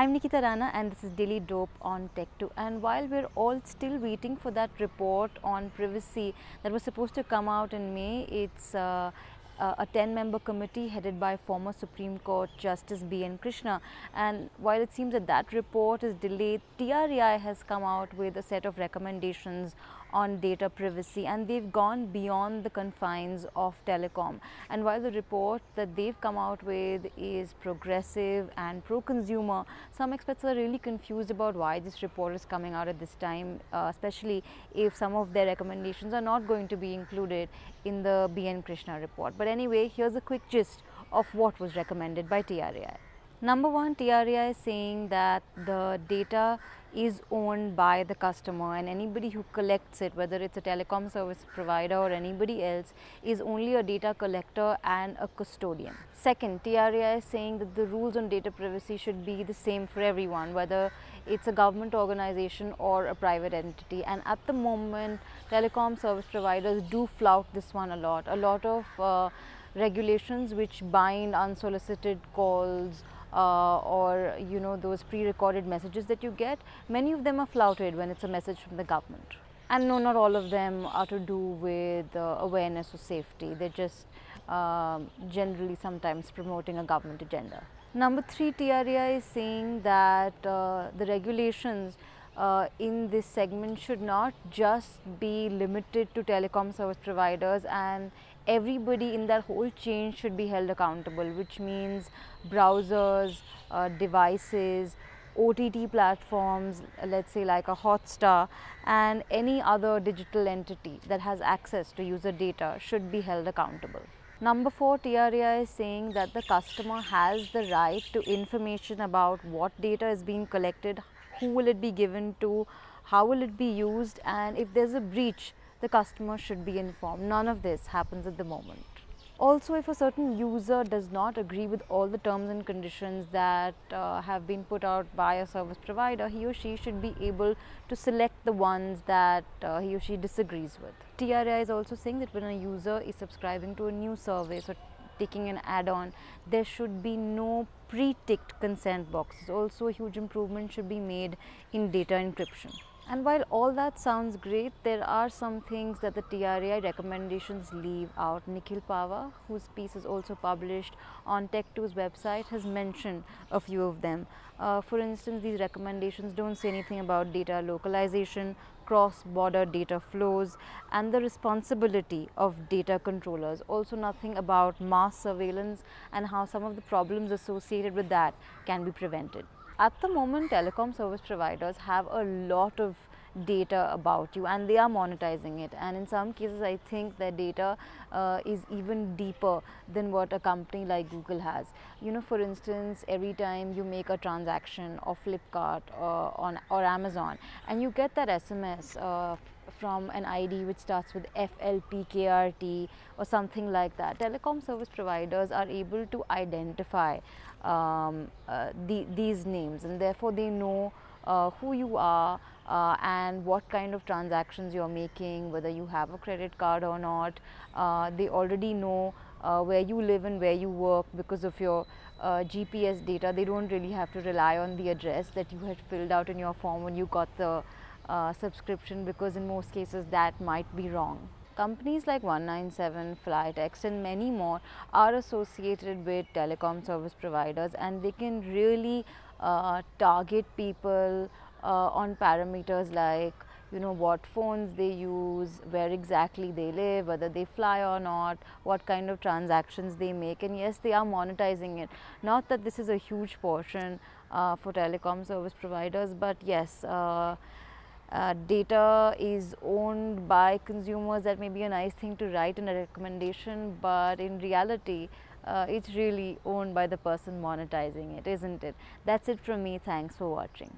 I'm Nikita Rana and this is Daily Dope on Tech2. And while we're all still waiting for that report on privacy that was supposed to come out in May, it's a 10-member committee headed by former Supreme Court Justice B.N. Krishna. And while it seems that that report is delayed, TRAI has come out with a set of recommendations on data privacy, and they've gone beyond the confines of telecom. And while the report that they've come out with is progressive and pro-consumer, some experts are really confused about why this report is coming out at this time, especially if some of their recommendations are not going to be included in the B.N. Krishna report. But anyway, here's a quick gist of what was recommended by TRAI. Number one, TRAI is saying that the data is owned by the customer, and anybody who collects it, whether it's a telecom service provider or anybody else, is only a data collector and a custodian. Second, TRAI is saying that the rules on data privacy should be the same for everyone, whether it's a government organization or a private entity. And at the moment, telecom service providers do flout this one a lot. A lot of regulations which bind unsolicited calls or those pre-recorded messages that you get, many of them are flouted when it's a message from the government. And no, not all of them are to do with awareness or safety. They're just generally sometimes promoting a government agenda. Number three, TRAI is saying that the regulations in this segment should not just be limited to telecom service providers, and everybody in that whole chain should be held accountable, which means browsers, devices, OTT platforms, let's say like a Hotstar, and any other digital entity that has access to user data should be held accountable. Number four, TRAI is saying that the customer has the right to information about what data is being collected, who will it be given to, how will it be used, and if there's a breach, the customer should be informed. None of this happens at the moment. Also, if a certain user does not agree with all the terms and conditions that have been put out by a service provider, he or she should be able to select the ones that he or she disagrees with. TRAI is also saying that when a user is subscribing to a new service or taking an add-on, there should be no pre-ticked consent boxes. Also, a huge improvement should be made in data encryption. And while all that sounds great, there are some things that the TRAI recommendations leave out. Nikhil Pava, whose piece is also published on Tech2's website, has mentioned a few of them. For instance, these recommendations don't say anything about data localization, cross-border data flows, and the responsibility of data controllers. Also nothing about mass surveillance and how some of the problems associated with that can be prevented. At the moment, telecom service providers have a lot of data about you, and they are monetizing it, and in some cases I think their data is even deeper than what a company like Google has. For instance, every time you make a transaction of Flipkart or Amazon, and you get that SMS from an ID which starts with FLPKRT or something like that, telecom service providers are able to identify these names, and therefore they know who you are and what kind of transactions you're making, whether you have a credit card or not. They already know where you live and where you work because of your GPS data. They don't really have to rely on the address that you had filled out in your form when you got the subscription, because in most cases that might be wrong. Companies like 197, Flytext, and many more are associated with telecom service providers, and they can really target people on parameters like what phones they use, where exactly they live, whether they fly or not, what kind of transactions they make. And yes, they are monetizing it. Not that this is a huge portion for telecom service providers, but yes, data is owned by consumers. That may be a nice thing to write in a recommendation, but in reality it's really owned by the person monetizing it, isn't it? That's it from me. Thanks for watching.